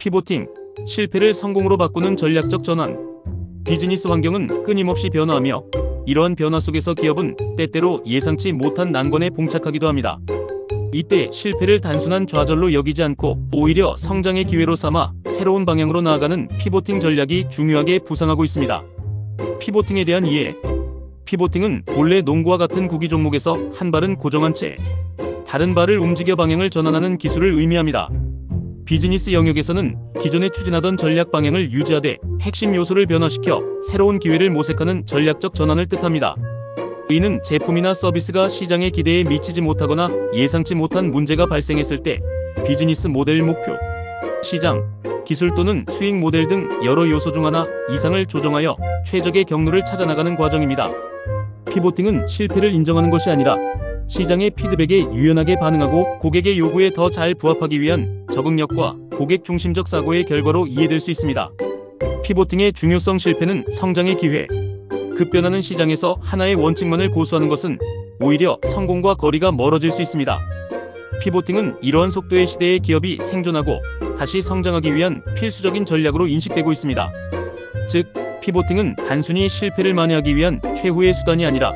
피보팅, 실패를 성공으로 바꾸는 전략적 전환. 비즈니스 환경은 끊임없이 변화하며 이러한 변화 속에서 기업은 때때로 예상치 못한 난관에 봉착하기도 합니다. 이때 실패를 단순한 좌절로 여기지 않고 오히려 성장의 기회로 삼아 새로운 방향으로 나아가는 피보팅 전략이 중요하게 부상하고 있습니다. 피보팅에 대한 이해. 피보팅은 본래 농구와 같은 구기 종목에서 한 발은 고정한 채 다른 발을 움직여 방향을 전환하는 기술을 의미합니다. 비즈니스 영역에서는 기존에 추진하던 전략 방향을 유지하되 핵심 요소를 변화시켜 새로운 기회를 모색하는 전략적 전환을 뜻합니다. 이는 제품이나 서비스가 시장의 기대에 미치지 못하거나 예상치 못한 문제가 발생했을 때 비즈니스 모델 목표, 시장, 기술 또는 수익 모델 등 여러 요소 중 하나 이상을 조정하여 최적의 경로를 찾아나가는 과정입니다. 피보팅은 실패를 인정하는 것이 아니라 시장의 피드백에 유연하게 반응하고 고객의 요구에 더 잘 부합하기 위한 적응력과 고객 중심적 사고의 결과로 이해될 수 있습니다. 피보팅의 중요성. 실패는 성장의 기회. 급변하는 시장에서 하나의 원칙만을 고수하는 것은 오히려 성공과 거리가 멀어질 수 있습니다. 피보팅은 이러한 속도의 시대에 기업이 생존하고 다시 성장하기 위한 필수적인 전략으로 인식되고 있습니다. 즉, 피보팅은 단순히 실패를 만회하기 위한 최후의 수단이 아니라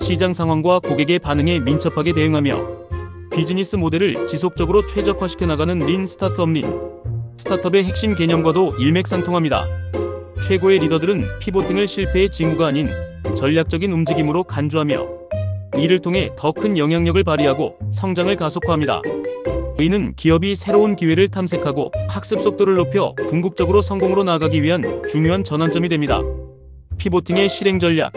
시장 상황과 고객의 반응에 민첩하게 대응하며 비즈니스 모델을 지속적으로 최적화시켜 나가는 린 스타트업. 린 스타트업의 핵심 개념과도 일맥상통합니다. 최고의 리더들은 피보팅을 실패의 징후가 아닌 전략적인 움직임으로 간주하며 이를 통해 더 큰 영향력을 발휘하고 성장을 가속화합니다. 이는 기업이 새로운 기회를 탐색하고 학습 속도를 높여 궁극적으로 성공으로 나아가기 위한 중요한 전환점이 됩니다. 피보팅의 실행 전략.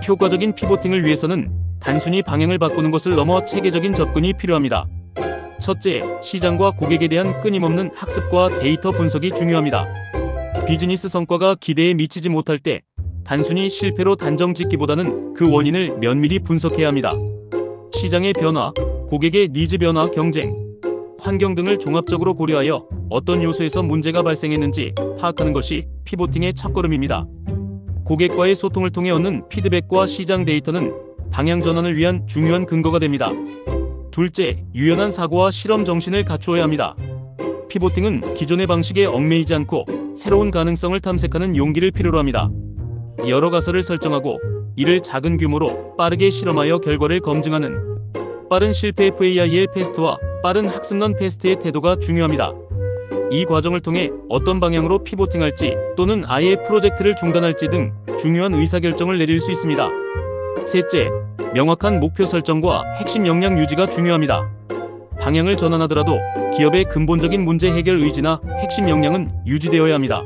효과적인 피보팅을 위해서는 단순히 방향을 바꾸는 것을 넘어 체계적인 접근이 필요합니다. 첫째, 시장과 고객에 대한 끊임없는 학습과 데이터 분석이 중요합니다. 비즈니스 성과가 기대에 미치지 못할 때 단순히 실패로 단정 짓기보다는 그 원인을 면밀히 분석해야 합니다. 시장의 변화, 고객의 니즈 변화, 경쟁, 환경 등을 종합적으로 고려하여 어떤 요소에서 문제가 발생했는지 파악하는 것이 피보팅의 첫걸음입니다. 고객과의 소통을 통해 얻는 피드백과 시장 데이터는 방향 전환을 위한 중요한 근거가 됩니다. 둘째, 유연한 사고와 실험 정신을 갖추어야 합니다. 피보팅은 기존의 방식에 얽매이지 않고 새로운 가능성을 탐색하는 용기를 필요로 합니다. 여러 가설을 설정하고 이를 작은 규모로 빠르게 실험하여 결과를 검증하는 빠른 실패 FAIL 패스트와 빠른 학습런 패스트의 태도가 중요합니다. 이 과정을 통해 어떤 방향으로 피보팅할지 또는 아예 프로젝트를 중단할지 등 중요한 의사결정을 내릴 수 있습니다. 셋째, 명확한 목표 설정과 핵심 역량 유지가 중요합니다. 방향을 전환하더라도 기업의 근본적인 문제 해결 의지나 핵심 역량은 유지되어야 합니다.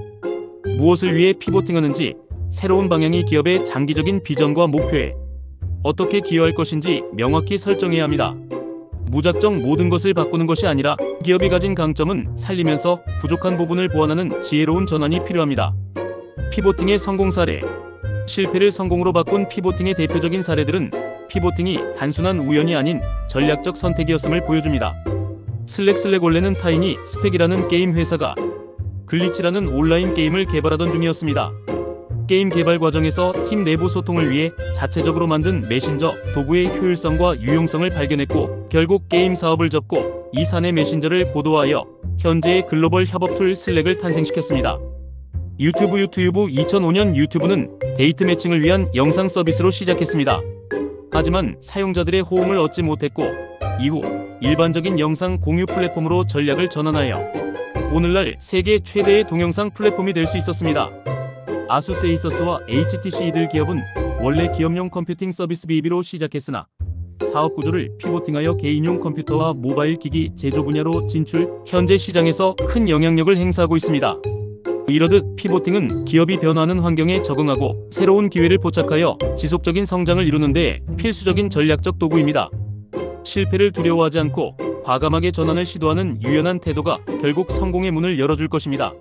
무엇을 위해 피보팅하는지, 새로운 방향이 기업의 장기적인 비전과 목표에 어떻게 기여할 것인지 명확히 설정해야 합니다. 무작정 모든 것을 바꾸는 것이 아니라 기업이 가진 강점은 살리면서 부족한 부분을 보완하는 지혜로운 전환이 필요합니다. 피보팅의 성공 사례. 실패를 성공으로 바꾼 피보팅의 대표적인 사례들은 피보팅이 단순한 우연이 아닌 전략적 선택이었음을 보여줍니다. 원래는 타이니 스펙이라는 게임 회사가 글리치라는 온라인 게임을 개발하던 중이었습니다. 게임 개발 과정에서 팀 내부 소통을 위해 자체적으로 만든 메신저 도구의 효율성과 유용성을 발견했고 결국 게임 사업을 접고 이 사내 메신저를 고도화하여 현재의 글로벌 협업 툴 슬랙을 탄생시켰습니다. 유튜브 2005년 유튜브는 데이트 매칭을 위한 영상 서비스로 시작했습니다. 하지만 사용자들의 호응을 얻지 못했고 이후 일반적인 영상 공유 플랫폼으로 전략을 전환하여 오늘날 세계 최대의 동영상 플랫폼이 될 수 있었습니다. 아수스 에이서스와 HTC 이들 기업은 원래 기업용 컴퓨팅 서비스 BB로 시작했으나 사업 구조를 피보팅하여 개인용 컴퓨터와 모바일 기기 제조 분야로 진출, 현재 시장에서 큰 영향력을 행사하고 있습니다. 이러듯 피보팅은 기업이 변화하는 환경에 적응하고 새로운 기회를 포착하여 지속적인 성장을 이루는 데 필수적인 전략적 도구입니다. 실패를 두려워하지 않고 과감하게 전환을 시도하는 유연한 태도가 결국 성공의 문을 열어줄 것입니다.